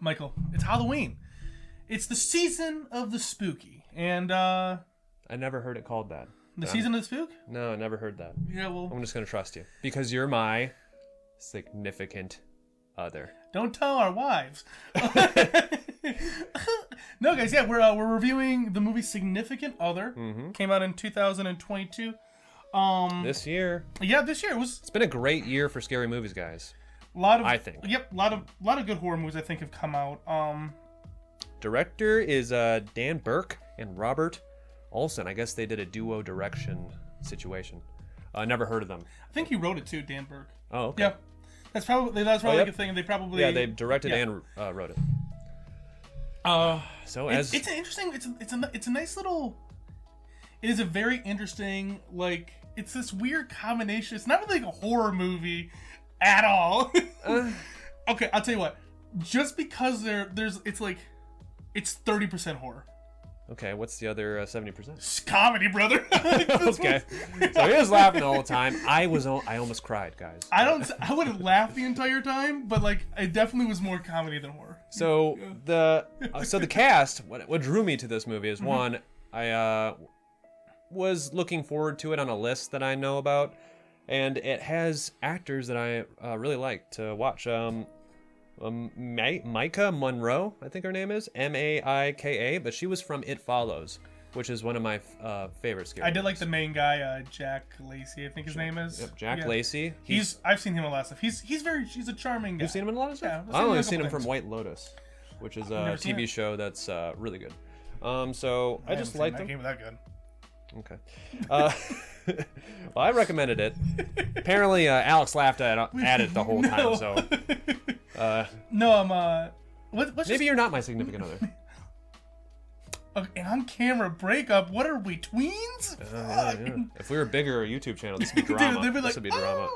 Michael, it's Halloween. It's the season of the spooky. And, I never heard it called that. The season of the spook? No, I never heard that. Yeah, well... I'm just going to trust you. Because you're my significant other. Don't tell our wives. No, guys, yeah, we're reviewing the movie Significant Other. Mm-hmm. Came out in 2022. This year. Yeah, this year. It's been a great year for scary movies, guys. I think. Yep, a lot of good horror movies I think have come out. Director is Dan Burke and Robert Olson. I guess they did a duo direction situation. Never heard of them. I think he wrote it too, Dan Burke. Oh, okay. Yeah, that's probably yep. like a thing. They probably they directed and wrote it. It's an interesting. It's a nice little. It is a very interesting it's this weird combination. It's not really like a horror movie at all. Okay, I'll tell you what. Just because it's 30% horror. Okay, what's the other 70%? It's comedy, brother. Okay, so he was laughing the whole time. I almost cried, guys. I wouldn't laugh the entire time, but it definitely was more comedy than horror. So the cast, what drew me to this movie is one, I was looking forward to it on a list that I know about, and it has actors that I really like to watch. Micah Monroe, I think her name is Maika, but she was from It Follows, which is one of my favorite scary movies. I did like the main guy, Jack Lacey, I think his name is. Yep, Jack Lacey. I've seen him in a lot of stuff. He's a charming guy. You've seen him in a lot of stuff? Yeah, I've only seen him from White Lotus, which is a TV show that's really good. So I just liked him. That game that good. Okay. Well, I recommended it. Apparently, Alex laughed at it the whole time. So. No, maybe you're not my significant other. Okay, on camera breakup. What are we, tweens? Yeah. If we were a bigger YouTube channel, this would be drama. Dude, This would be drama.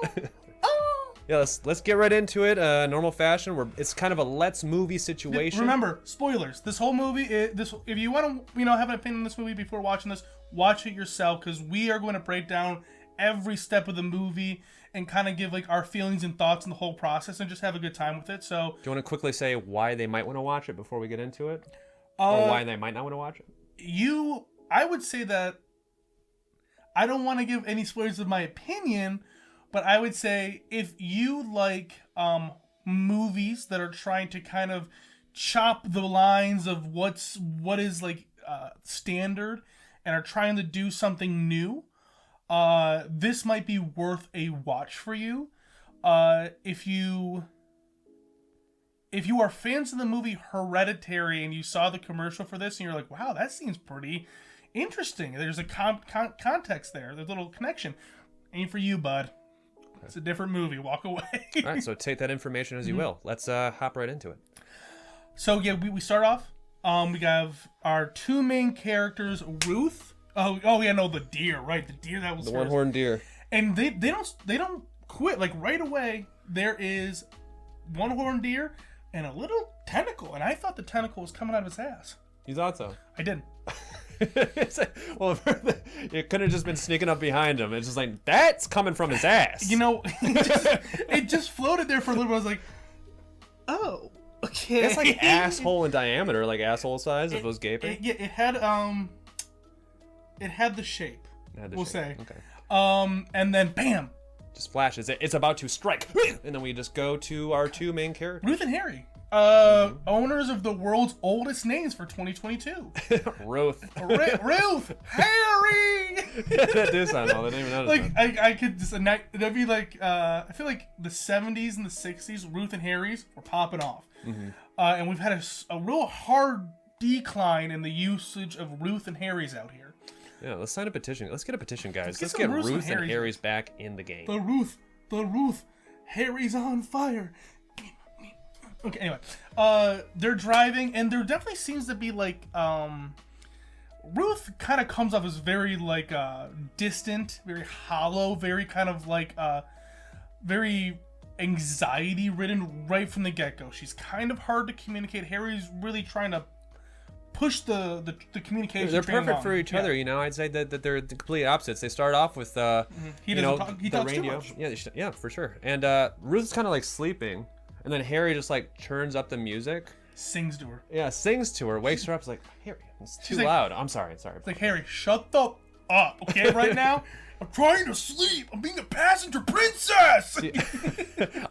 Yeah, let's get right into it. Normal fashion. It's kind of a let's movie situation. Remember, spoilers. This whole movie. If you want to, have an opinion on this movie before watching this, watch it yourself, because we are going to break down every step of the movie and kind of give our feelings and thoughts on the whole process and just have a good time with it. So, do you want to quickly say why they might want to watch it before we get into it, or why they might not want to watch it? I would say that I don't want to give any spoilers of my opinion. But I would say if you like movies that are trying to kind of chop the lines of what is standard and are trying to do something new, this might be worth a watch for you. If you are fans of the movie Hereditary and you saw the commercial for this and you're like, wow, that seems pretty interesting. There's a context there. There's a little connection. Ain't for you, bud. It's a different movie. Walk away. All right, so take that information as you will. Let's hop right into it. So, yeah, we start off. We have our two main characters, Ruth. Oh, yeah, no, the deer, right? The deer that was the one-horned deer. And they don't quit. Right away, there is one-horned deer and a little tentacle. And I thought the tentacle was coming out of his ass. You thought so? I did. Well, it could have just been sneaking up behind him. It's just that's coming from his ass. It just floated there for a little bit. I was like, oh, okay. It's asshole in diameter, asshole size if it was gaping. It had the shape. We'll say. Okay. And then bam, just flashes. It's about to strike, and then we just go to our two main characters, Ruth and Harry. Owners of the world's oldest names for 2022. Ruth, Harry. That does sound all the name. I could just that'd be I feel like the 70s and the 60s, Ruth and Harry's were popping off, and we've had a real hard decline in the usage of Ruth and Harry's out here. Yeah, let's sign a petition. Let's get a petition, guys. Let's get Ruth and Harry's back in the game. The Ruth, Harry's on fire. Okay, anyway, they're driving, and there definitely seems to be Ruth kind of comes off as very distant, very hollow, very kind of very anxiety-ridden right from the get-go. She's kind of hard to communicate. Harry's really trying to push the communication. They're perfect for each other, I'd say that they're the complete opposites. They start off with he talks radio. Too much. Yeah, for sure. And Ruth's kind of sleeping. And then Harry just turns up the music, Sings to her. Yeah, sings to her, wakes her up. Is like, Harry, it's too like- loud. I'm sorry. It's like, Harry, shut the up, okay, right now? I'm trying to sleep. I'm being a passenger princess. See,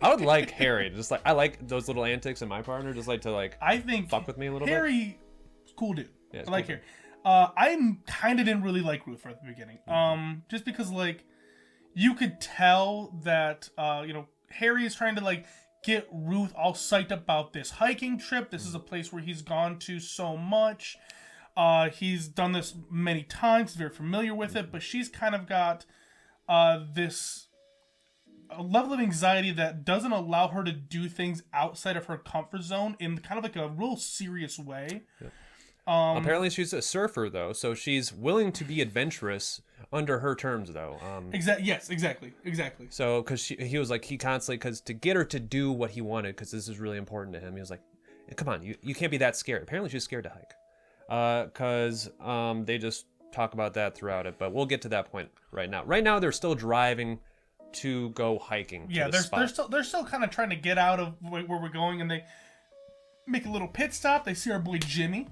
I would like Harry. Just like I like those little antics in my partner. Just like to like I think fuck with me a little bit. Harry, cool dude. Yeah, I like cool. Harry. I kind of didn't really like Ruth at the beginning. Just because like you could tell that Harry is trying to like get Ruth all psyched about this hiking trip. This is a place where he's gone to so much. He's done this many times. He's very familiar with it, but she's kind of got this level of anxiety that doesn't allow her to do things outside of her comfort zone in kind of like a real serious way. Yep. Apparently she's a surfer though, so she's willing to be adventurous under her terms though. Yes, exactly. So because he was like, he constantly, because to get her to do what he wanted, because this is really important to him, he was like, come on, you can't be that scared. Apparently she's scared to hike. Because they just talk about that throughout it, but we'll get to that point right now. Right now, they're still driving to go hiking. Yeah, they're still kind of trying to get out of where we're going, and they make a little pit stop. They see our boy Jimmy.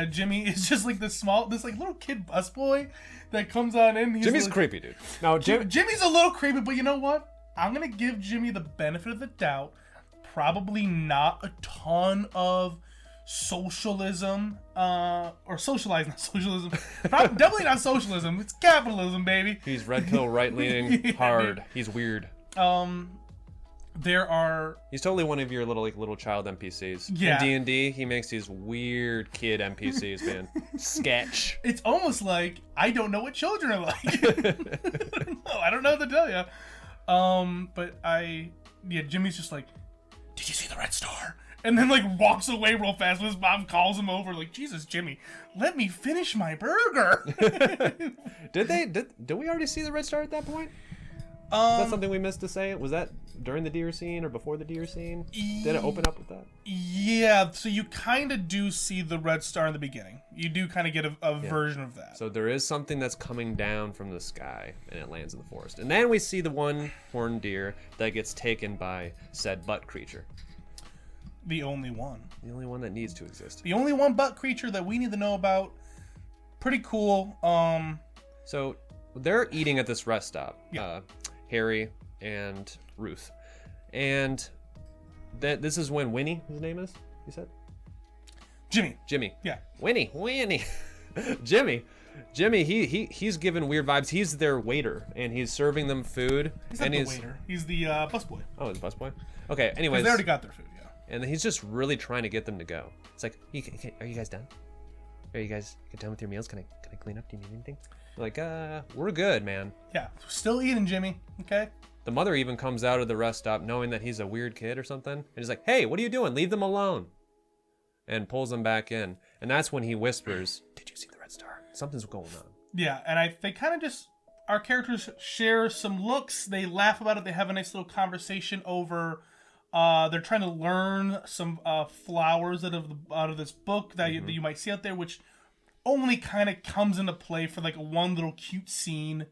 Jimmy is just like this little kid busboy that comes on in. Jimmy's creepy, dude. Now Jimmy's a little creepy, but you know what? I'm gonna give Jimmy the benefit of the doubt. Probably not a ton of socialism or socialized, not socialism. Definitely not socialism. It's capitalism, baby. He's red pill, right leaning, Yeah, hard. dude. He's weird. He's totally one of your little child NPCs. Yeah. In D&D, he makes these weird kid NPCs, man. Sketch. It's almost like I don't know what children are like. I don't know what to tell you. But Jimmy's just like, did you see the red star? And then like walks away real fast when his mom calls him over like, Jesus, Jimmy, let me finish my burger. Did we already see the red star at that point? Is that something we missed to say? Was that during the deer scene or before the deer scene? Did it open up with that? Yeah, so you kind of do see the red star in the beginning. You do kind of get a version of that. So there is something that's coming down from the sky, and it lands in the forest. And then we see the one horned deer that gets taken by said butt creature. The only one. The only one that needs to exist. The only one butt creature that we need to know about. Pretty cool. So they're eating at this rest stop. Yeah. Harry and Ruth. And this is when Winnie, his name is, you said? Jimmy. Yeah. Winnie. Jimmy, he's given weird vibes. He's their waiter, and he's serving them food. He's not the waiter. He's the busboy. Oh, he's the busboy? Okay, anyways. They already got their food, yeah. And he's just really trying to get them to go. It's like, are you guys done? Are you guys done with your meals? Can I clean up? Do you need anything? They're like, we're good, man. Yeah, still eating, Jimmy. Okay. The mother even comes out of the rest stop knowing that he's a weird kid or something. And he's like, hey, what are you doing? Leave them alone. And pulls them back in. And that's when he whispers, did you see the red star? Something's going on. Yeah, and they kind of just, our characters share some looks. They laugh about it. They have a nice little conversation over, they're trying to learn some flowers out of this book that you might see out there, which only kind of comes into play for like one little cute scene.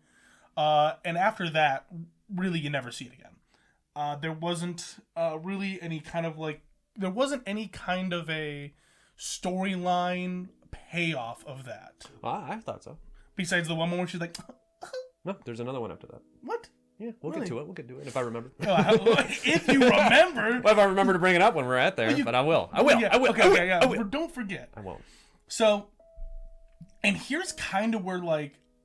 And after that, really, you never see it again. There wasn't really any kind of there wasn't any kind of a storyline payoff of that. Well, I thought so. Besides the one moment where she's like, No, there's another one after that. what? Yeah, we'll get to it if I remember. If you remember. Well, if I remember to bring it up when we're at there, but I will. Yeah, I will. Okay, I will. Don't forget. I won't. So, and here's kind of where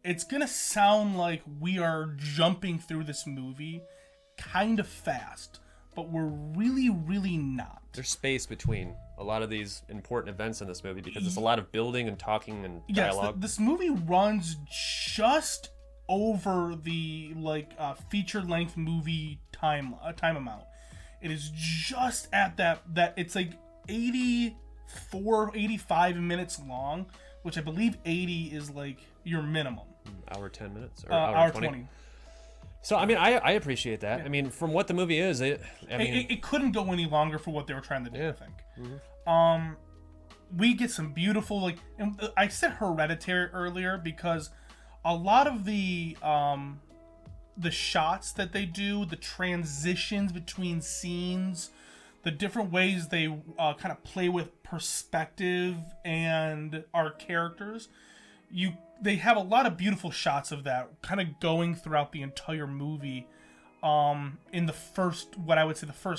it's going to sound like we are jumping through this movie kind of fast, but we're really, really not. There's space between a lot of these important events in this movie because it's a lot of building and talking and dialogue. Yes, this movie runs just over the feature-length movie time amount. It is just at that it's like 85 minutes long, which I believe 80 is like your minimum. Hour 10 minutes or hour 20. So I mean, I appreciate that. Yeah. I mean, from what the movie is, it couldn't go any longer for what they were trying to do. Yeah. I think. Mm-hmm. We get some beautiful and I said Hereditary earlier because a lot of the shots that they do, the transitions between scenes, the different ways they kind of play with perspective and our characters. They have a lot of beautiful shots of that kind of going throughout the entire movie. In the first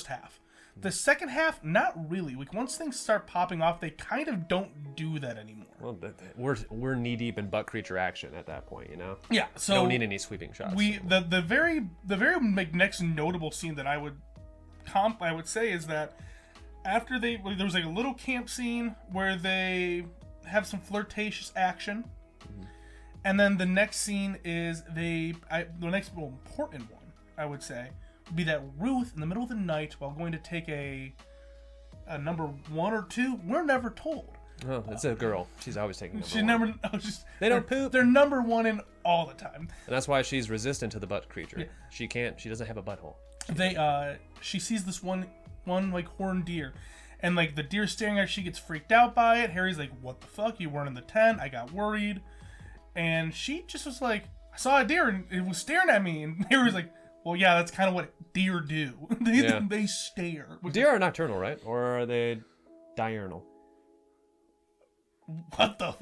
half. The second half, not really. Like once things start popping off, they kind of don't do that anymore. Well, we're knee deep in butt creature action at that point, you know. Yeah, so don't need any sweeping shots. The very like, next notable scene that I would say is that after there was like a little camp scene where they have some flirtatious action, and then the next scene is the next important one, I would say, would be that Ruth, in the middle of the night, while going to take a number 1 or 2, we're never told. Oh, it's a girl. She's always taking number She one. They don't poop. They're number 1 in all the time. And that's why she's resistant to the butt creature. Yeah. She doesn't have a butthole. She sees this one like horned deer, and like the deer staring at her, she gets freaked out by it. Harry's like, "What the fuck? You weren't in the tent. I got worried." And she just was like, "I saw a deer and it was staring at me." And Harry's like, "Well, yeah, that's kind of what deer do. They stare." Deer are nocturnal, right? Or are they diurnal? What the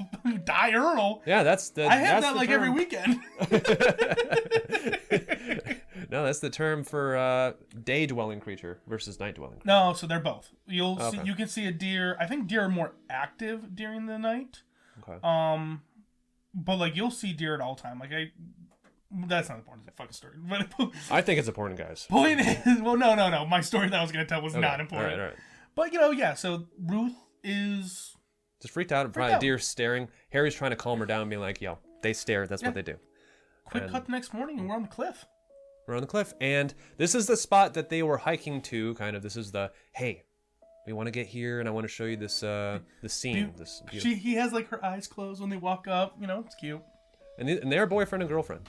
diurnal? Yeah, I have that like term. Every weekend. No, that's the term for day dwelling creature versus night dwelling. No, so they're both. You can see a deer. I think deer are more active during the night. Okay. But like you'll see deer at all time. Like that's not important. It's a fucking story. But I think it's important, guys. Point is, well, no. My story that I was going to tell was not important. All right. But yeah. So Ruth is just freaked out in front of deer staring. Harry's trying to calm her down and being like, "Yo, they stare. That's what they do." Cut the next morning, and we're on the cliff. We're on the cliff, and this is the spot that they were hiking to. Kind of, this is the hey, we want to get here, and I want to show you this the scene. He has like her eyes closed when they walk up. You know, it's cute. And they're boyfriend and girlfriend,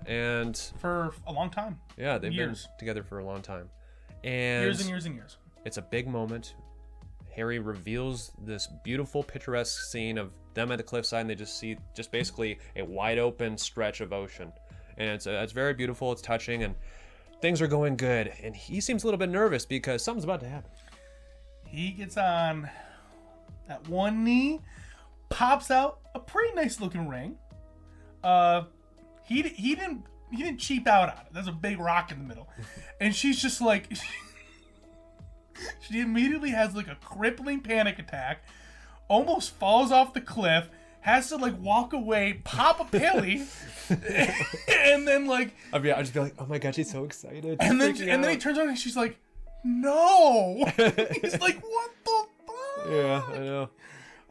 and for a long time. Yeah, they've been together for a long time, and years and years and years. It's a big moment. Harry reveals this beautiful, picturesque scene of them at the cliffside, and they just see basically a wide open stretch of ocean. And it's very beautiful, it's touching, and things are going good. And he seems a little bit nervous because something's about to happen. He gets on that one knee, pops out a pretty nice looking ring. He didn't cheap out on it. There's a big rock in the middle. And she's just like she immediately has like a crippling panic attack, almost falls off the cliff, has to like walk away, pop a pilly, and then like I'd just be like, oh my god, she's so excited. And then he turns around and she's like, no. He's like, what the fuck? Yeah, I know.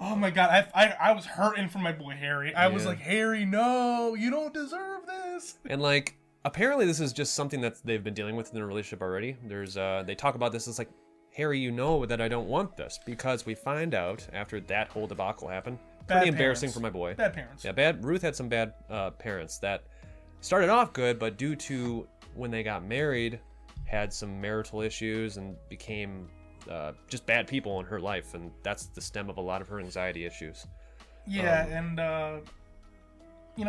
Oh my god, I was hurting for my boy Harry. I was like, Harry, no, you don't deserve this. And like, apparently this is just something that they've been dealing with in their relationship already. There's they talk about this. It's like, Harry, you know that I don't want this, because we find out after that whole debacle happened. Pretty embarrassing for my boy. Bad parents. Yeah, Ruth had some bad parents that started off good, but due to when they got married, had some marital issues and became just bad people in her life, and that's the stem of a lot of her anxiety issues. Yeah, and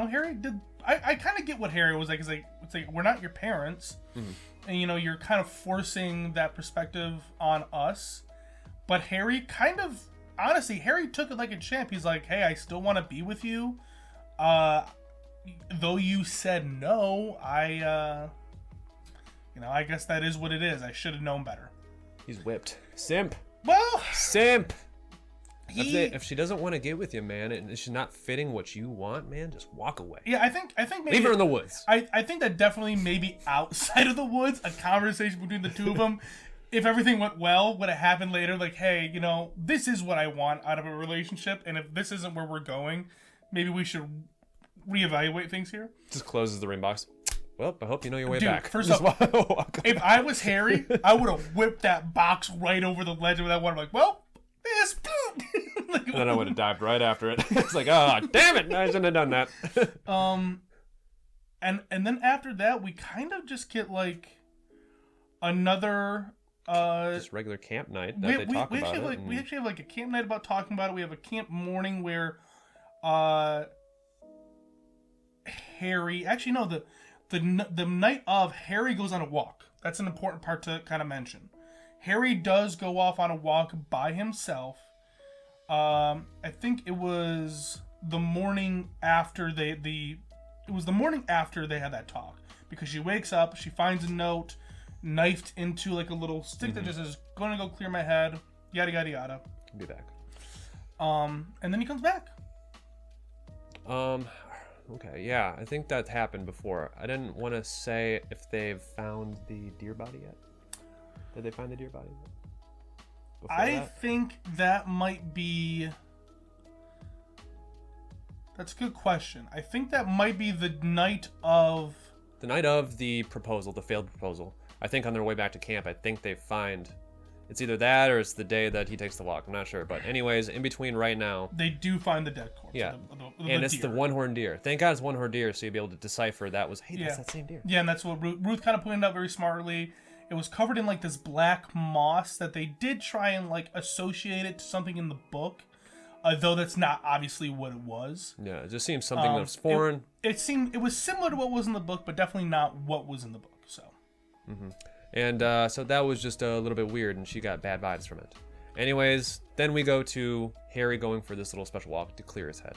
Harry did. I kind of get what Harry was like. It's like we're not your parents, and you're kind of forcing that perspective on us. But Harry honestly, Harry took it like a champ. He's like, hey, I still want to be with you. Though you said no, I guess that is what it is. I should have known better. He's whipped. Simp. Well, simp. If she doesn't want to get with you, man, and she's not fitting what you want, man, just walk away. Yeah, I think maybe leave her in the woods. I think that definitely maybe outside of the woods, a conversation between the two of them, if everything went well, would have happened later. Like, hey, this is what I want out of a relationship, and if this isn't where we're going, maybe we should reevaluate things here. Just closes the ring box. Well, I hope you know your way back. First off, if I was Harry, I would have whipped that box right over the ledge of that water. Like, well, this. And then I would have dived right after it. It's like, oh, damn it! I shouldn't have done that. And then after that, we kind of just get like another just regular camp night that they talk about it. We actually have like a camp night about talking about it. We have a camp morning where Harry, actually no, the night of, Harry goes on a walk. That's an important part to kind of mention. Harry does go off on a walk by himself. I think it was the morning after it was the morning after they had that talk, because she wakes up, she finds a note knifed into like a little stick that just says, "Gonna go clear my head," yada yada yada. Be back. And then he comes back. Okay, yeah, I think that happened before. I didn't want to say if they've found the deer body yet. Did they find the deer body yet? I think that might be... That's a good question. I think that might be the night of... The night of the proposal, the failed proposal. I think on their way back to camp, I think they find... It's either that or it's the day that he takes the walk. I'm not sure. But anyways, in between right now... They do find the dead corpse. Yeah. The and it's deer. the one-horned deer. Thank God it's one-horned deer, so you'll be able to decipher that was, hey, Yeah. that's that same deer. Yeah, and that's what Ruth kind of pointed out very smartly. It was covered in like this black moss that they did try and like associate it to something in the book, though that's not obviously what it was. Yeah, it just seems something that's foreign. It was similar to what was in the book, but definitely not what was in the book. So. And so that was just a little bit weird, and she got bad vibes from it. Anyways, then we go to Harry going for this little special walk to clear his head.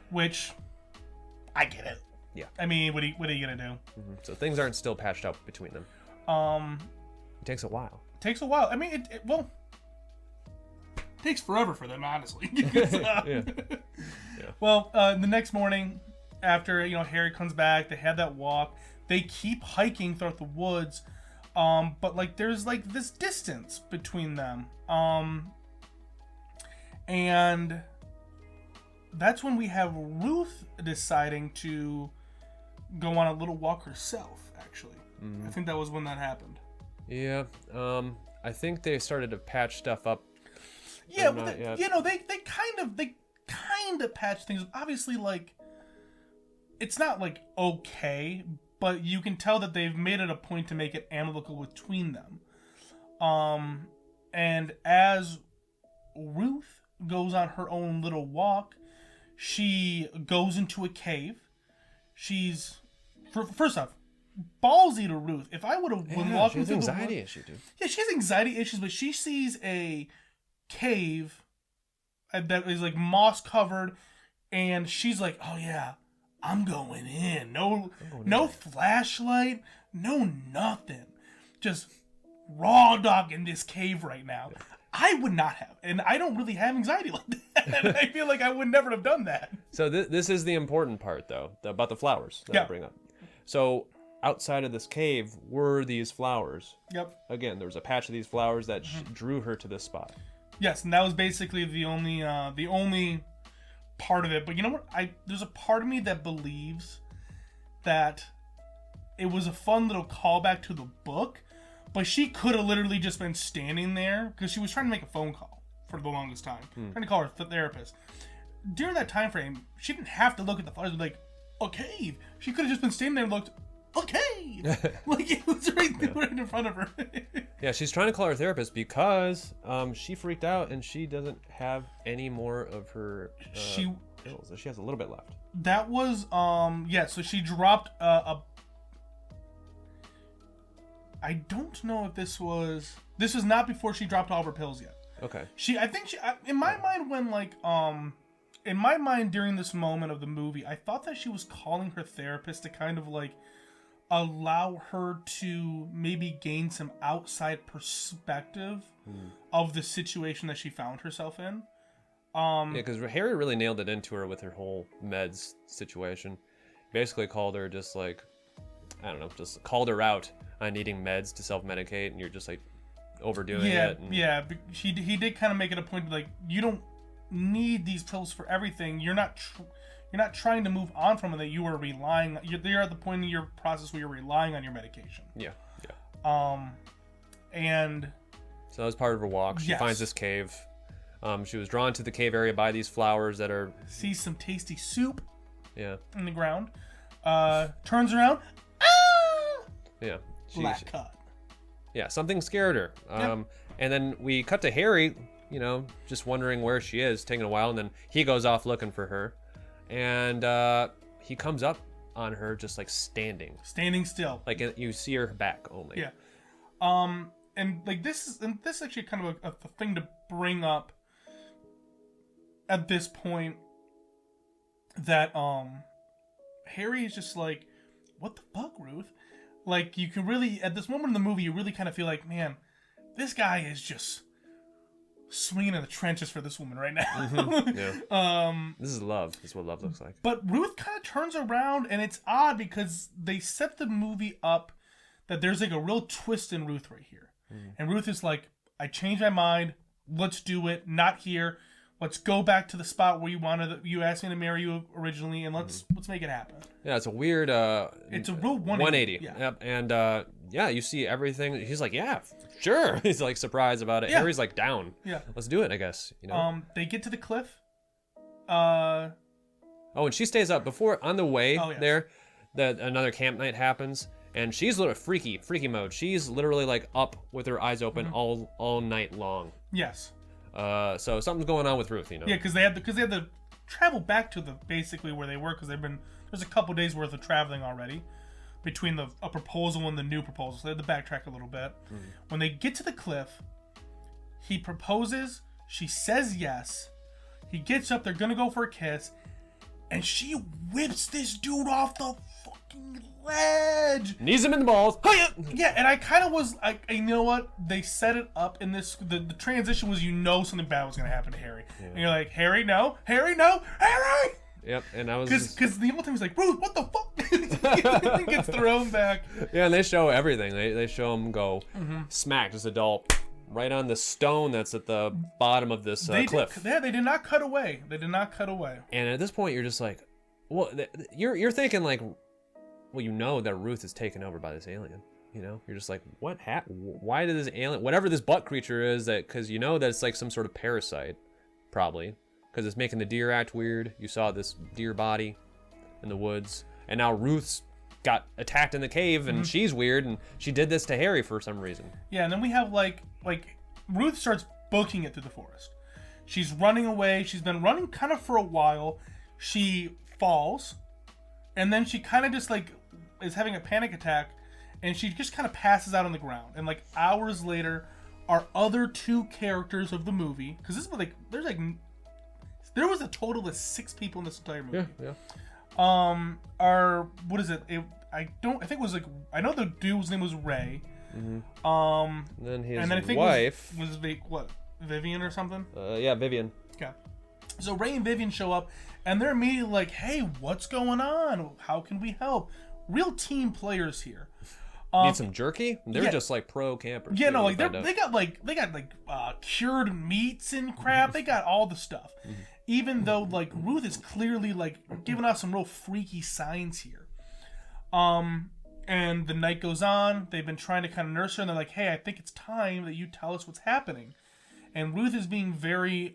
Which, I get it. Yeah. I mean, what are you gonna do? So things aren't still patched up between them. It takes a while. Takes a while. I mean, it takes forever for them, honestly. Yeah. Well, the next morning, after Harry comes back, they had that walk. They keep hiking throughout the woods, but like there's like this distance between them, and that's when we have Ruth deciding to go on a little walk herself. Actually, I think that was when that happened. Yeah. I think they started to patch stuff up. Yeah, but they kind of patch things up. Obviously, like, it's not like okay, but you can tell that they've made it a point to make it amicable between them. And as Ruth goes on her own little walk, she goes into a cave. She's first off, ballsy to Ruth. If I would have been walking through anxiety issue, dude. Yeah, she has anxiety issues, but she sees a cave that is like moss covered, and she's like, "Oh yeah, I'm going in. No flashlight, no nothing. Just raw dog in this cave right now." Yeah. I would not have, and I don't really have anxiety like that. And I feel like I would never have done that. So this is the important part, though, about the flowers that I bring up. So outside of this cave were these flowers. Yep. Again, there was a patch of these flowers that drew her to this spot. Yes, and that was basically the only part of it. But you know what? There's a part of me that believes that it was a fun little callback to the book, but she could have literally just been standing there because she was trying to make a phone call for the longest time, trying to call her therapist. During that time frame, she didn't have to look at the flowers and be like, a cave. She could have just been standing there and looked, a cave. Like it was right in front of her. Yeah, she's trying to call her therapist because she freaked out and she doesn't have any more of her pills. She has a little bit left. That was so she dropped I don't know if this was not before she dropped all of her pills yet. Okay. In my mind in my mind during this moment of the movie, I thought that she was calling her therapist to kind of like allow her to maybe gain some outside perspective of the situation that she found herself in. Yeah, because Harry really nailed it into her with her whole meds situation. Basically called her just like, I don't know, just called her out on needing meds to self-medicate, and you're just like overdoing it. Yeah, he did kind of make it a point like, you don't need these pills for everything. You're not trying to move on from it. That you are relying. You're at the point in your process where you're relying on your medication. Yeah. And so that was part of her walk. She finds this cave. She was drawn to the cave area by these flowers that are... Sees some tasty soup. Yeah. In the ground. Turns around. Yeah. Black cut. Yeah, something scared her. And then we cut to Harry, just wondering where she is, taking a while, and then he goes off looking for her. And he comes up on her just like standing. Standing still. Like you see her back only. Yeah. like this is actually kind of a thing to bring up at this point, that Harry is just like, what the fuck, Ruth? Like, you can really, at this moment in the movie, you really kind of feel like, man, this guy is just swinging in the trenches for this woman right now. Mm-hmm. Yeah. This is love. This is what love looks like. But Ruth kind of turns around, and it's odd because they set the movie up that there's like a real twist in Ruth right here. And Ruth is like, I changed my mind. Let's do it. Not here. Let's go back to the spot where you asked me to marry you originally, and let's make it happen. Yeah, it's a weird. It's a real 180. Yeah. Yep. And you see everything. He's like, yeah, sure. He's like surprised about it. Yeah. Harry's like, down. Yeah. Let's do it, I guess. They get to the cliff. Oh, and she stays up before on the way yes. there. That another camp night happens. And she's a little freaky mode. She's literally like up with her eyes open all night long. Yes. So something's going on with Ruth, Yeah, because they had to travel back to basically where they were, because there's a couple days worth of traveling already between a proposal and the new proposal. So they had to backtrack a little bit. When they get to the cliff, he proposes. She says yes. He gets up. They're gonna go for a kiss, and she whips this dude off the fucking ledge. Knees him in the balls. Yeah, and I kind of was like, you know what? They set it up in this. The transition was, something bad was going to happen to Harry. Yeah. And you're like, Harry, no! Harry, no! Harry! Yep, and I was because the whole time he's like, Ruth, what the fuck? He gets thrown back. Yeah, and they show everything. They show him go smack just a doll right on the stone that's at the bottom of this cliff. They did not cut away. And at this point, you're just like, well, you're thinking like, well, that Ruth is taken over by this alien. You're just like, what happened? Why did this alien, whatever this butt creature is, because that it's like some sort of parasite, probably, because it's making the deer act weird. You saw this deer body in the woods, and now Ruth's got attacked in the cave, and she's weird, and she did this to Harry for some reason. Yeah, and then we have like Ruth starts booking it through the forest. She's running away. She's been running kind of for a while. She falls, and then she kind of just like is having a panic attack, and she just kind of passes out on the ground. And like hours later, our other two characters of the movie, because this was like there was a total of 6 people in this entire movie. Yeah. Are what is it? I think it was like, I know the dude's name was Ray. And then I think wife was what, Vivian or something. Yeah, Vivian. Okay. So Ray and Vivian show up, and they're immediately like, "Hey, what's going on? How can we help?" Real team players here. Need some jerky? They're just like pro campers. Yeah, no, like they got cured meats and crap. They got all the stuff. Even though like Ruth is clearly like giving us some real freaky signs here. And the night goes on. They've been trying to kind of nurse her, and they're like, "Hey, I think it's time that you tell us what's happening." And Ruth is being very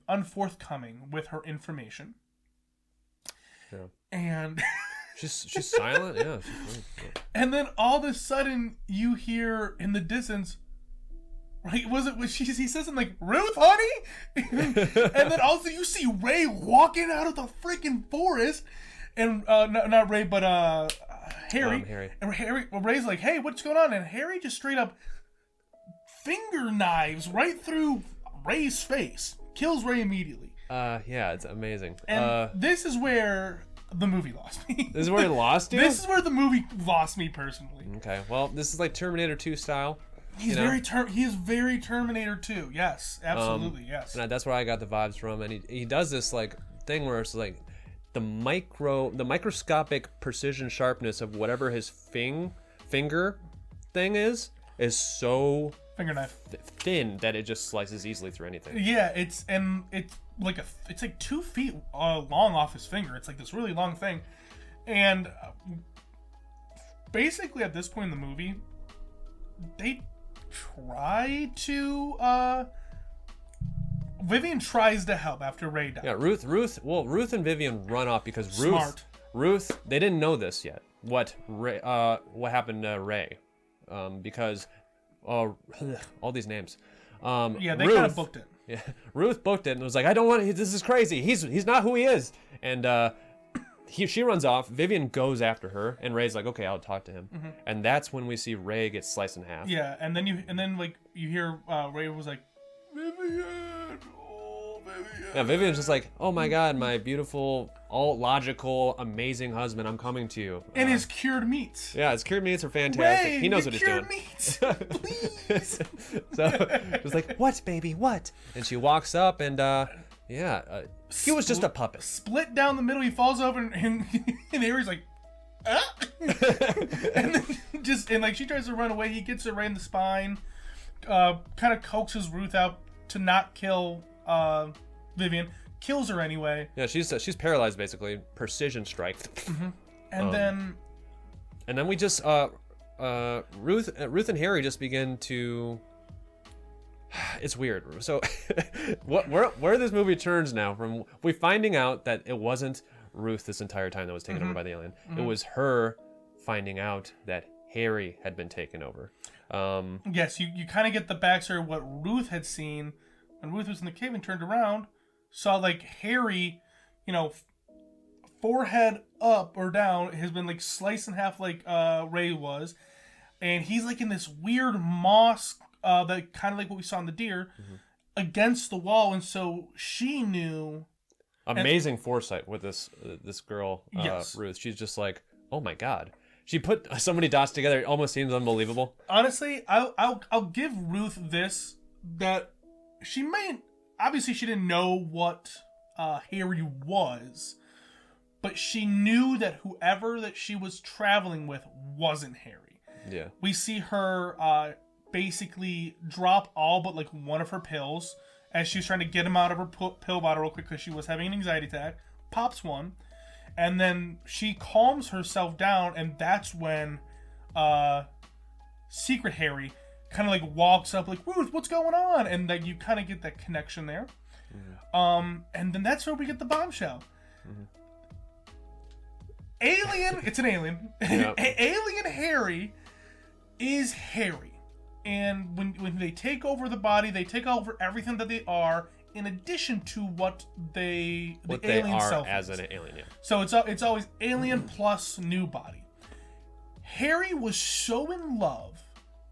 unforthcoming with her information. Yeah. And she's silent. Yeah. And then all of a sudden you hear in the distance, right? He says something like, "Ruth, honey," and then also you see Ray walking out of the freaking forest, and not Ray, but Harry. Harry. And Ray's like, "Hey, what's going on?" And Harry just straight up finger knives right through Ray's face, kills Ray immediately. Yeah, it's amazing. And this is where the movie lost me. This is where it lost you? This is where the movie lost me personally. Okay, well, this is like Terminator 2 style. He is very Terminator 2. Yes, absolutely, yes. And that's where I got the vibes from. And he does this like thing where it's like the microscopic precision sharpness of whatever his finger thing is so finger knife thin that it just slices easily through anything. Yeah, it's like 2 feet long off his finger. It's like this really long thing, and basically at this point in the movie, they try to. Vivian tries to help after Ray dies. Yeah, Ruth and Vivian run off because Smart. Ruth, they didn't know this yet. What happened to Ray? Because all these names. Yeah, they kind of booked it. Yeah, Ruth booked it and was like, "I don't want. This is crazy. He's not who he is." And she runs off. Vivian goes after her, and Ray's like, "Okay, I'll talk to him." Mm-hmm. And that's when we see Ray get sliced in half. Yeah, and then you hear Ray was like, Vivian, oh Vivian. Yeah, Vivian's just like, "Oh my God, my beautiful, all logical, amazing husband, I'm coming to you." And his cured meats. Yeah, his cured meats are fantastic. Ray, he knows what he's doing. Meats, please. So she's like, "What, baby? What?" And she walks up, and he was just a puppet. Split down the middle. He falls over, and Harry's like, ah! And then like she tries to run away. He gets her right in the spine. Kind of coaxes Ruth out to not kill Vivian. Kills her anyway. Yeah, she's paralyzed basically. Precision strike. Mm-hmm. And then we just Ruth and Harry just begin to. It's weird. So, where this movie turns now from we finding out that it wasn't Ruth this entire time that was taken over by the alien. It was her finding out that Harry had been taken over. Yes, you kind of get the backstory of what Ruth had seen when Ruth was in the cave and turned around, saw like Harry, forehead up or down, has been like sliced in half like Ray was, and he's like in this weird moss. That kind of like what we saw in the deer, against the wall, and so she knew. Amazing foresight with this girl, yes. Ruth. She's just like, oh my God. She put so many dots together. It almost seems unbelievable. Honestly, I'll give Ruth this, that she obviously she didn't know what Harry was, but she knew that whoever that she was traveling with wasn't Harry. Yeah. We see her basically drop all but like one of her pills as she's trying to get him out of her pill bottle real quick because she was having an anxiety attack. Pops one, and then she calms herself down, and that's when Secret Harry kind of like walks up like, Ruth, what's going on? And like you kind of get that connection there. And then that's where we get the bombshell. Alien, it's an alien. Yep. Alien Harry is Harry. And when they take over the body, they take over everything that they are, in addition to what the alien are self as is. an alien. Yeah. So it's always alien plus new body. Harry was so in love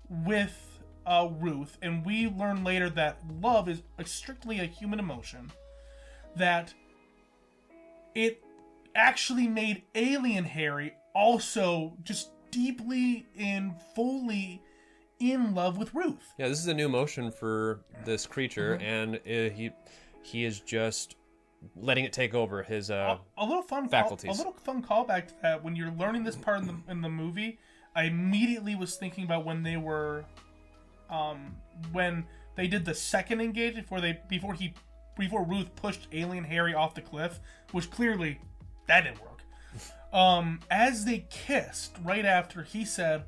with Ruth, and we learn later that love is strictly a human emotion, that it actually made alien Harry also just deeply and fully in love with Ruth. Yeah, this is a new emotion for this creature, and he is just letting it take over his a little fun faculties. A little fun callback to that. When you're learning this part in the movie, I immediately was thinking about when they were, when they did the second engagement before Ruth pushed alien Harry off the cliff, which clearly that didn't work. As they kissed right after, he said,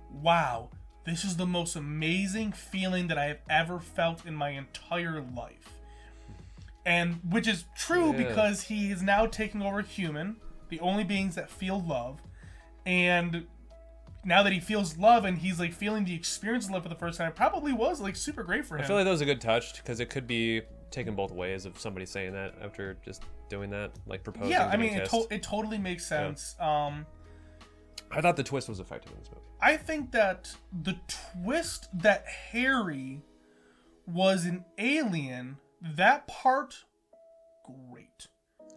"Wow. This is the most amazing feeling that I have ever felt in my entire life." And which is true because he is now taking over human, the only beings that feel love. And now that he feels love and he's like feeling the experience of love for the first time, it probably was like super great for him. I feel like that was a good touch because it could be taken both ways of somebody saying that after just doing that, like proposing. Yeah, I mean, it totally makes sense. Yeah. I thought the twist was effective in this movie. I think that the twist that Harry was an alien, that part, great.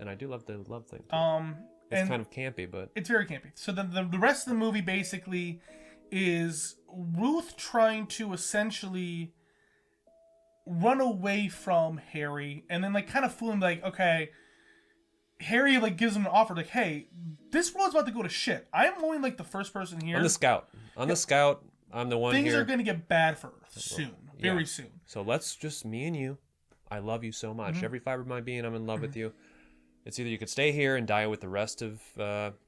And I do love the love thing too. It's kind of campy, but it's very campy. So the rest of the movie basically is Ruth trying to essentially run away from Harry, and then like kind of fool him, like, okay, Harry like gives him an offer, like, hey, this world's about to go to shit. I'm only like the first person here. On the scout, I'm the one Things here. are going to get bad for Earth soon, very soon. So let's just me and you. I love you so much. Every fiber of my being, I'm in love with you. It's either you could stay here and die with the rest of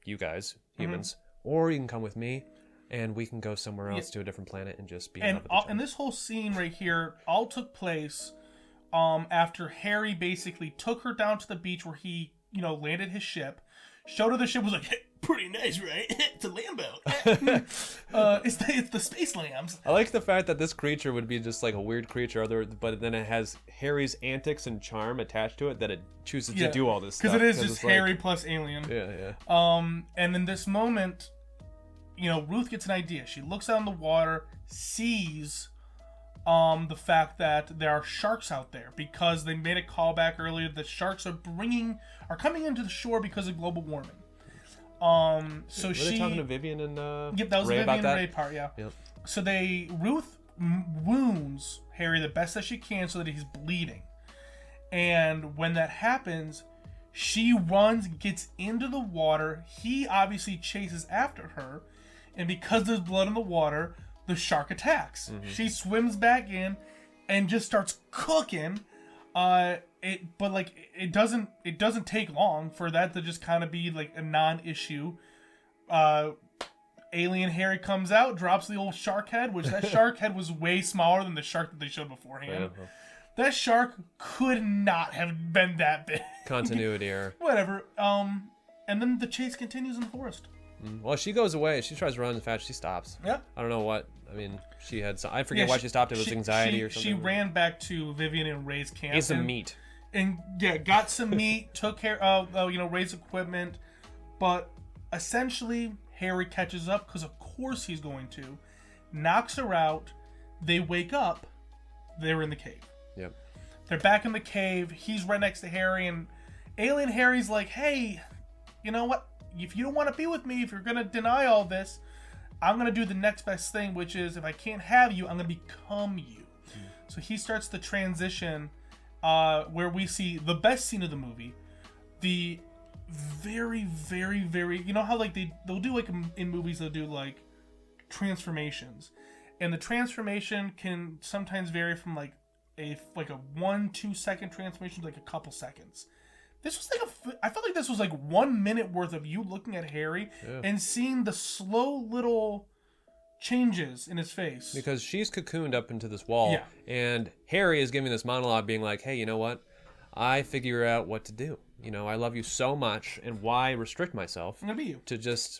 you guys, humans, or you can come with me, and we can go somewhere else to a different planet and just be in love with each other. And this whole scene right here all took place after Harry basically took her down to the beach where he, landed his ship, showed her the ship, was like, hey, pretty nice, right? It's a Lambo. It's the space lambs. I like the fact that this creature would be just like a weird creature, but then it has Harry's antics and charm attached to it that it chooses to do all this stuff. Because it is just Harry plus alien. Yeah. And in this moment, Ruth gets an idea. She looks out in the water, sees the fact that there are sharks out there because they made a callback earlier. The sharks are coming into the shore because of global warming. So Were they talking to Vivian and yep, that was Ray the about Vivian that? Ray part, yeah. Yep. So Ruth wounds Harry the best that she can so that he's bleeding. And when that happens, she runs, gets into the water. He obviously chases after her, and because there's blood in the water, the shark attacks. Mm-hmm. She swims back in and just starts cooking. It doesn't take long for that to just kind of be like a non-issue. Alien Harry comes out, drops the old shark head, which that shark head was way smaller than the shark that they showed beforehand. Yeah. That shark could not have been that big. Continuity error. Whatever. And then the chase continues in the forest. Well, she goes away. She tries to run fast. She stops. Yeah. I don't know what. I mean, she had some. I forget why she stopped. It was anxiety or something. She ran back to Vivian and Ray's camp. Ate some meat. And got some meat. Took care of Ray's equipment, but essentially Harry catches up because of course he's going to. Knocks her out. They wake up. They're in the cave. Yep. They're back in the cave. He's right next to Harry, and Alien Harry's like, "Hey, you know what? If you don't want to be with me, if you're gonna deny all this, I'm gonna do the next best thing, which is if I can't have you, I'm gonna become you." So he starts the transition, where we see the best scene of the movie, the very, very, very. You know how like they'll do like in movies they'll do like transformations, and the transformation can sometimes vary from like a 1-2 second transformation to like a couple seconds. This was I felt like this was like 1 minute worth of you looking at Harry and seeing the slow little changes in his face. Because she's cocooned up into this wall, and Harry is giving this monologue being like, hey, you know what? I figure out what to do. I love you so much, and why restrict myself? I'm gonna be you. To just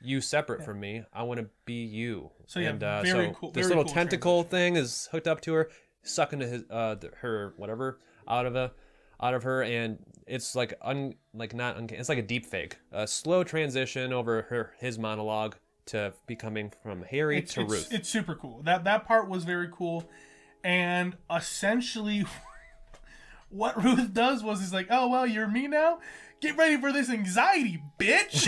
you separate from me. I want to be you. So very cool. This little tentacle thing is hooked up to her, sucking to his her whatever out of her, and it's like it's like a deep fake, a slow transition over his monologue to becoming from Harry to Ruth. It's super cool. That part was very cool, and essentially, what Ruth does was he's like, "Oh well, you're me now. Get ready for this anxiety, bitch,"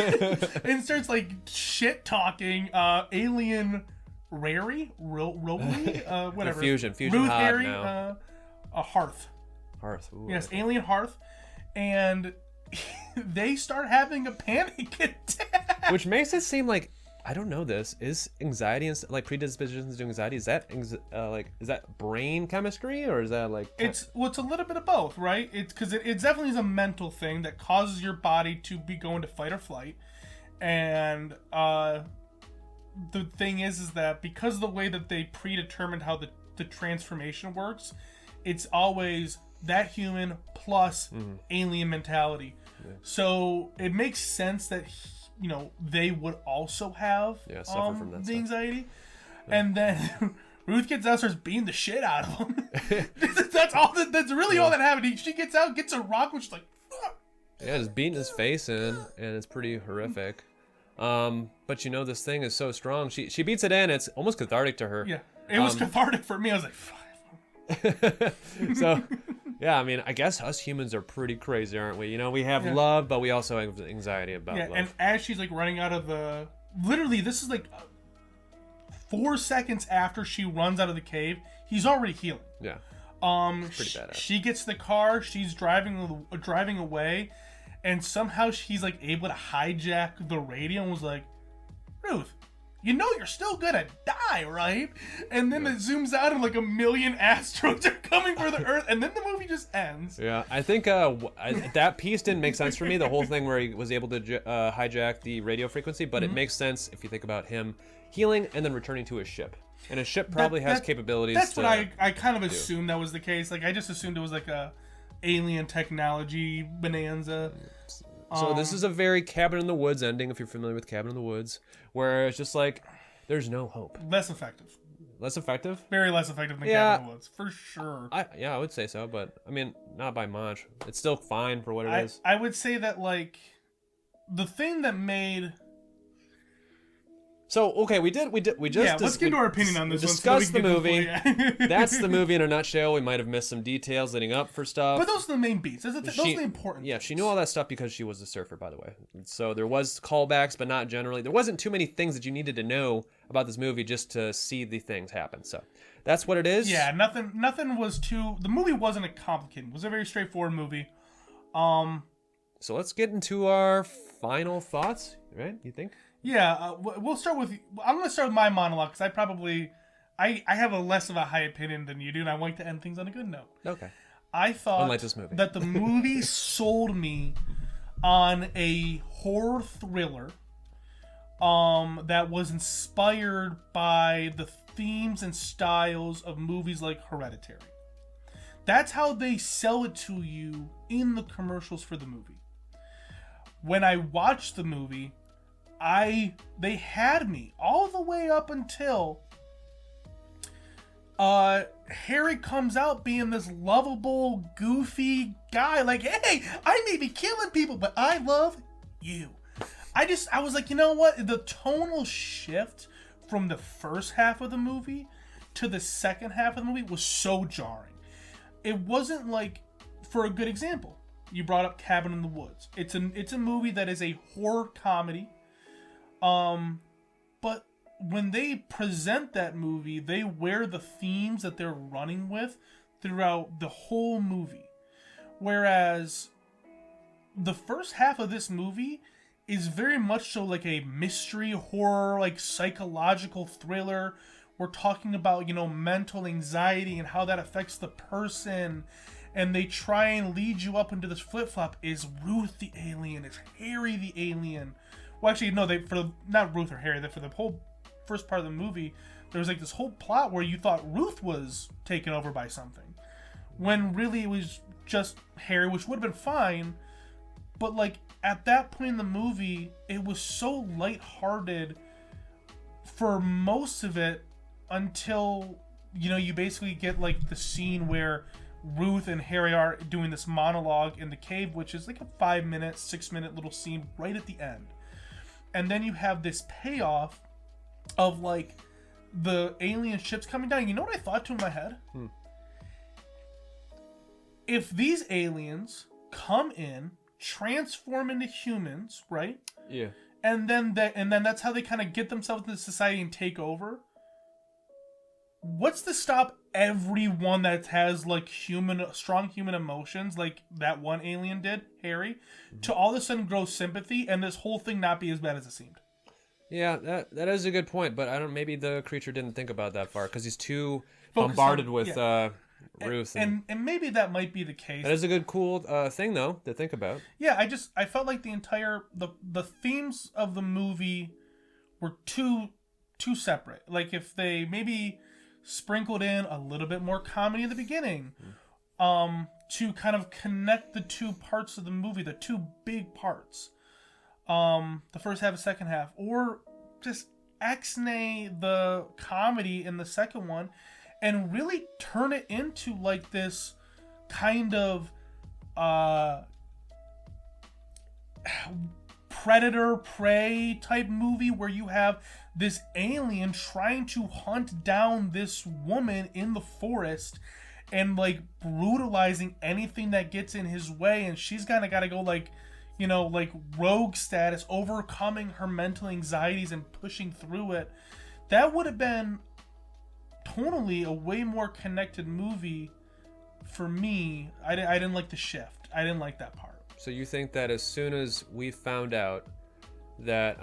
and starts like shit talking alien Rary, Robley, whatever. Fusion Ruth hot Harry, now. A Hearth. Ooh. Yes, alien Hearth, and they start having a panic attack. Which makes it seem like, I don't know this, is anxiety and like predispositions to anxiety, is that is that brain chemistry, or is that like it's a little bit of both, right? It's because it definitely is a mental thing that causes your body to be going to fight or flight, and the thing is that because of the way that they predetermined how the transformation works, it's always that human plus alien mentality. Yeah. So it makes sense that they would also have suffer from that the anxiety. Yeah. And then Ruth gets out, starts beating the shit out of him. That's all. That's really all that happened. She gets out, gets a rock, which is like, fuck. Yeah, just beating his face in, and it's pretty horrific. But this thing is so strong. She beats it in. It's almost cathartic to her. Yeah, it was cathartic for me. I was like, fuck. So, yeah, I mean, I guess us humans are pretty crazy, aren't we? We have love, but we also have anxiety about love. And as she's like running out of the, literally, this is like 4 seconds after she runs out of the cave, he's already healing. Yeah. Pretty badass. She gets the car. She's driving away, and somehow he's like able to hijack the radio and was like, Ruth, you're still gonna die, right? And then it zooms out and like 1 million asteroids are coming for the Earth, and then the movie just ends. Yeah, I think that piece didn't make sense for me, the whole thing where he was able to hijack the radio frequency, but it makes sense if you think about him healing and then returning to his ship. And his ship probably has capabilities. That's what I kind of assumed that was the case. Like, I just assumed it was like a alien technology bonanza. So this is a very Cabin in the Woods ending, if you're familiar with Cabin in the Woods, where it's just like There's no hope. Less effective. Less effective? Very less effective than Yeah. Cabin in the Woods, for sure. I would say so, but I mean, not by much. It's still fine for what it is. I would say that, like, the thing that made... So, okay, we just let's get into our opinion on this one. Discuss the movie. Yeah. That's the movie in a nutshell. We might have missed some details leading up for stuff. But those are the main beats. Those are the important Yeah, things. she knew all that stuff because she was a surfer, by the way. So there was callbacks, but not generally. There wasn't too many things that you needed to know about this movie just to see the things happen. So that's what it is. Yeah, nothing was too... The movie wasn't a complicated. It was a very straightforward movie. So let's get into our final thoughts, right? You think? Yeah, we'll start with... I'm going to start with my monologue, because I have a less of a high opinion than you do, and I like to end things on a good note. Okay. I thought Unlike this movie. that the movie sold me on a horror thriller that was inspired by the themes and styles of movies like Hereditary. That's how they sell it to you in the commercials for the movie. When I watched the movie, they had me all the way up until Harry comes out being this lovable, goofy guy. Like, hey, I may be killing people, but I love you. I was like, you know what? The tonal shift from the first half of the movie to the second half of the movie was so jarring. It wasn't like, for a good example, you brought up Cabin in the Woods. It's a movie that is a horror comedy. But when they present that movie, they wear the themes that they're running with throughout the whole movie. Whereas the first half of this movie is very much so like a mystery horror, like psychological thriller. We're talking about, mental anxiety and how that affects the person. And they try and lead you up into this flip-flop. Is Ruth the alien? Is Harry the alien? Well, actually, no, not Ruth or Harry. For the whole first part of the movie, there was like this whole plot where you thought Ruth was taken over by something, when really it was just Harry, which would have been fine. But like at that point in the movie, it was so lighthearted for most of it until you basically get like the scene where Ruth and Harry are doing this monologue in the cave, which is like a 5-minute, 6-minute little scene right at the end. And then you have this payoff of like the alien ships coming down. You know what I thought to in my head? If these aliens come in, transform into humans, right? Yeah. And then that's how they kind of get themselves into society and take over. What's to stop everyone that has like strong human emotions, like that one alien did, Harry, to all of a sudden grow sympathy and this whole thing not be as bad as it seemed? Yeah, that is a good point, but maybe the creature didn't think about that far because he's too Focused bombarded on- with yeah. Ruth. And maybe that might be the case. That is a good, cool thing though to think about. Yeah, I felt like the themes of the movie were too separate. Like if they maybe sprinkled in a little bit more comedy at the beginning, to kind of connect the two parts of the movie, the two big parts, the first half and second half, or just ex-nay the comedy in the second one, and really turn it into like this kind of predator prey type movie where you have this alien trying to hunt down this woman in the forest and like brutalizing anything that gets in his way, and she's kind of got to go like rogue status, overcoming her mental anxieties and pushing through it. That would have been tonally a way more connected movie for me. I didn't like the shift. I didn't like that part. So you think that as soon as we found out that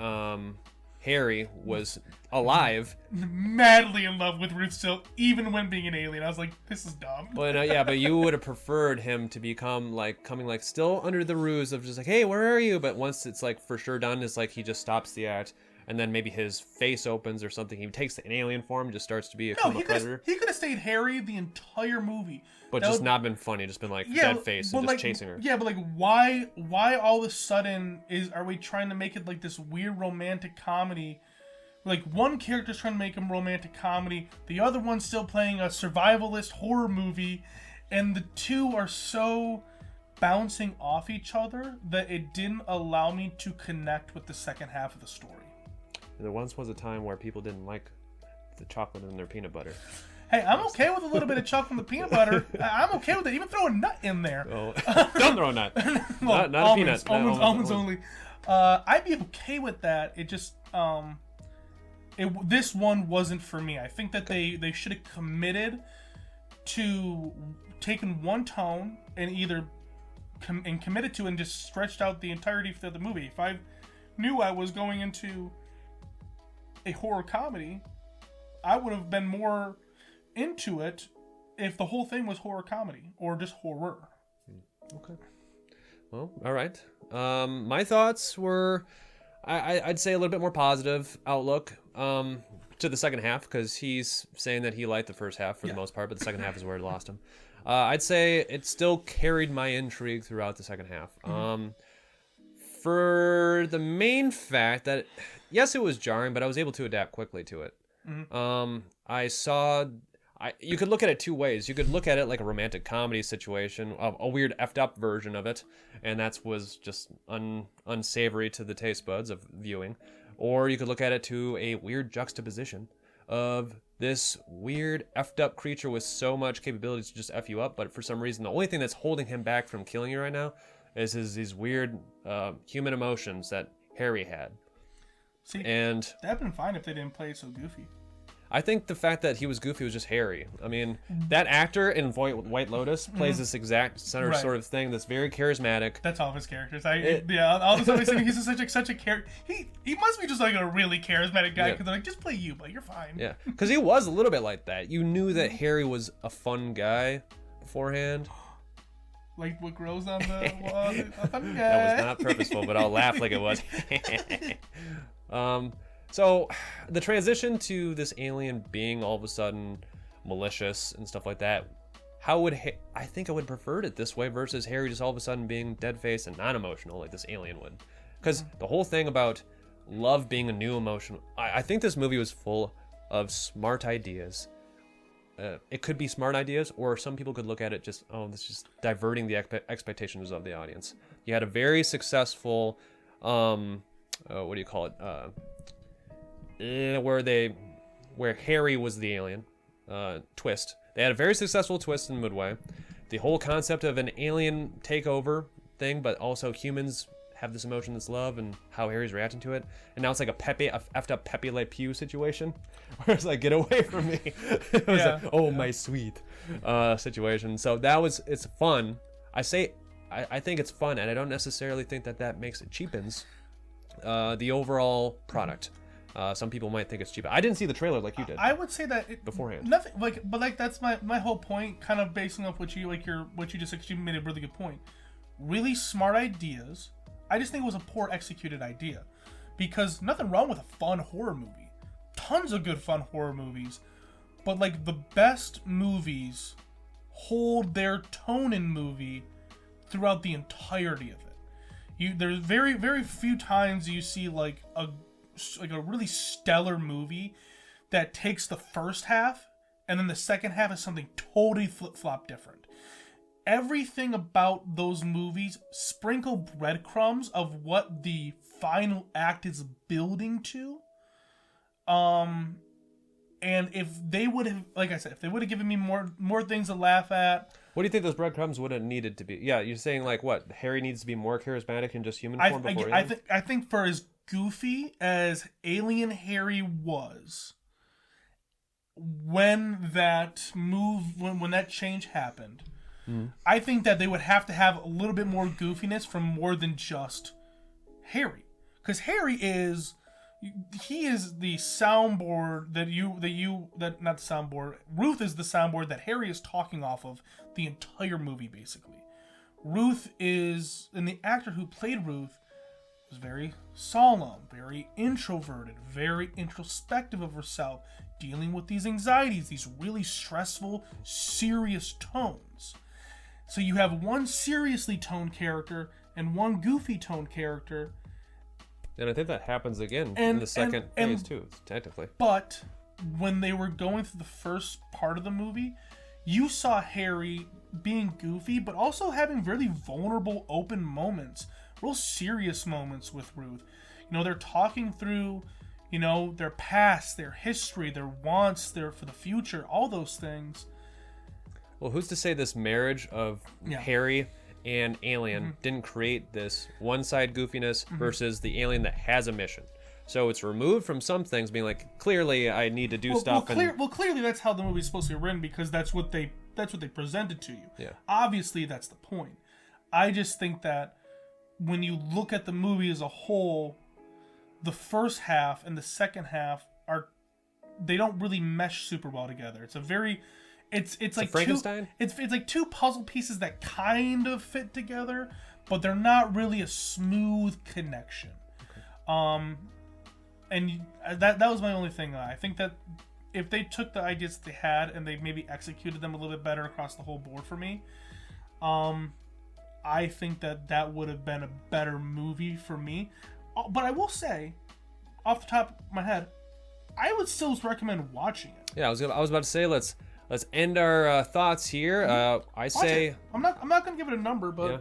Harry was alive, Madly in love with Ruth still, even when being an alien, I was like, this is dumb. well, no, yeah, but you would have preferred him to become like coming like still under the ruse of just like, hey, where are you? But once it's like for sure done, it's like he just stops the act, and then maybe his face opens or something. He takes an alien form, just starts to be a predator. He could have stayed Harry the entire movie. But That just would- not been funny, just been like Yeah, dead face but and just like, chasing her. Yeah, but like why all of a sudden are we trying to make it like this weird romantic comedy Like, one character's trying to make a romantic comedy, the other one's still playing a survivalist horror movie, and the two are so bouncing off each other that it didn't allow me to connect with the second half of the story. There once was a time where people didn't like the chocolate in their peanut butter. Hey, I'm okay with a little bit of chocolate in the peanut butter. I'm okay with it. Even throw a nut in there. Oh, don't throw a nut. Well, not almonds, a peanut. Almonds only. I'd be okay with that. It just, this one wasn't for me. I think that they should have committed to taking one tone and either committed to and just stretched out the entirety of the movie. If I knew I was going into a horror comedy, I would have been more into it if the whole thing was horror comedy or just horror. Okay. Well, all right. My thoughts were, I'd say a little bit more positive outlook to the second half, because he's saying that he liked the first half for the most part, but the second half is where it lost him. I'd say it still carried my intrigue throughout the second half. For the main fact that, yes, it was jarring, but I was able to adapt quickly to it. You could look at it two ways. You could look at it like a romantic comedy situation, a weird effed up version of it, and that was just unsavory to the taste buds of viewing. Or you could look at it to a weird juxtaposition of this weird effed up creature with so much capabilities to just F you up, but for some reason the only thing that's holding him back from killing you right now is these weird human emotions that Harry had. See, and that'd been fine if they didn't play it so goofy. I think the fact that he was goofy was just Harry. I mean, that actor in White Lotus plays this exact center sort of thing that's very charismatic. That's all of his characters. All the time I see he's such a character. He must be just like a really charismatic guy, because they're like, just play you, but you're fine. Yeah, because he was a little bit like that. You knew that Harry was a fun guy beforehand. Like what grows on the wall. A fun guy. That was not purposeful, but I'll laugh like it was. So the transition to this alien being all of a sudden malicious and stuff like that, I think I would have preferred it this way versus Harry just all of a sudden being dead-faced and non-emotional like this alien would. Because the whole thing about love being a new emotion, I think this movie was full of smart ideas. It could be smart ideas, or some people could look at it just, this is just diverting the expectations of the audience. You had a very successful, what do you call it? Where Harry was the alien twist. They had a very successful twist in Midway. The whole concept of an alien takeover thing, but also humans have this emotion that's love, and how Harry's reacting to it. And now it's like a effed up Pepe Le Pew situation, where it's like, get away from me. It was like, my sweet situation. So it's fun. I think it's fun, and I don't necessarily think that makes it cheapens the overall product. Some people might think it's cheap. I didn't see the trailer like you did. I would say that beforehand. Nothing but that's my whole point. Kind of basing off what you just said. You made a really good point. Really smart ideas. I just think it was a poor executed idea, because nothing wrong with a fun horror movie. Tons of good fun horror movies, but like the best movies hold their tone in movie throughout the entirety of it. There's very very few times you see like a really stellar movie that takes the first half and then the second half is something totally flip-flop different. Everything about those movies sprinkle breadcrumbs of what the final act is building to. And if they would have, like I said, if they would have given me more things to laugh at. What do you think those breadcrumbs would have needed to be? Yeah, you're saying like what? Harry needs to be more charismatic in just human form before I think for as goofy as Alien Harry was, when that change happened, I think that they would have to have a little bit more goofiness from more than just Harry, because Harry is the soundboard not the soundboard. Ruth is the soundboard that Harry is talking off of the entire movie, basically. Ruth is, and the actor who played Ruth was very solemn, very introverted, very introspective of herself, dealing with these anxieties, these really stressful, serious tones. So you have one seriously toned character and one goofy toned character, And I think that happens again in the second phase too, technically. But when they were going through the first part of the movie, you saw Harry being goofy, but also having really vulnerable, open moments, real serious moments with Ruth. You know, they're talking through, you know, their past, their history, their wants, for the future, all those things. Well, who's to say this marriage of Harry and alien didn't create this one-side goofiness versus the alien that has a mission? So it's removed from some things, being like, clearly I need to do stuff. Clearly that's how the movie's supposed to be written, because that's what they presented to you. Yeah. Obviously, that's the point. I just think that when you look at the movie as a whole, the first half and the second half they don't really mesh super well together. It's a very it's like Frankenstein? It's like two puzzle pieces that kind of fit together, but they're not really a smooth connection. Okay. And that was my only thing. I think that if they took the ideas that they had and they maybe executed them a little bit better across the whole board for me, I think that would have been a better movie for me. But I will say, off the top of my head, I would still recommend watching it. Yeah, I was about to say let's end our thoughts here. I say I'm not gonna give it a number, but yeah,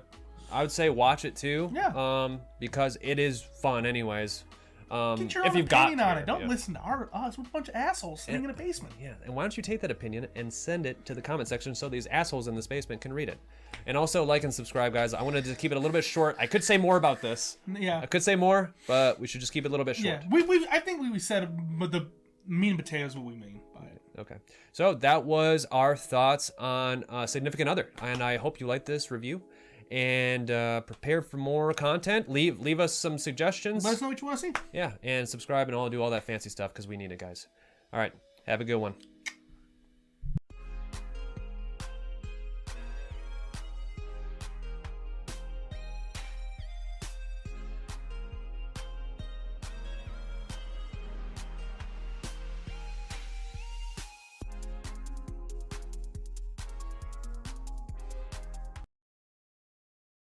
I would say watch it too. Yeah. Because it is fun, anyways. Get your own opinion on it. Don't listen to us. We're a bunch of assholes sitting in a basement. Yeah, and why don't you take that opinion and send it to the comment section so these assholes in this basement can read it. And also like and subscribe, guys. I wanted to keep it a little bit short. I could say more about this. Yeah. I could say more, but we should just keep it a little bit short. Yeah, I think we said it, but the meat and potatoes what we mean by it. Okay. So that was our thoughts on Significant Other. And I hope you liked this review. And prepare for more content. Leave us some suggestions. Let us know what you want to see. Yeah, and subscribe and do all that fancy stuff because we need it, guys. All right, have a good one.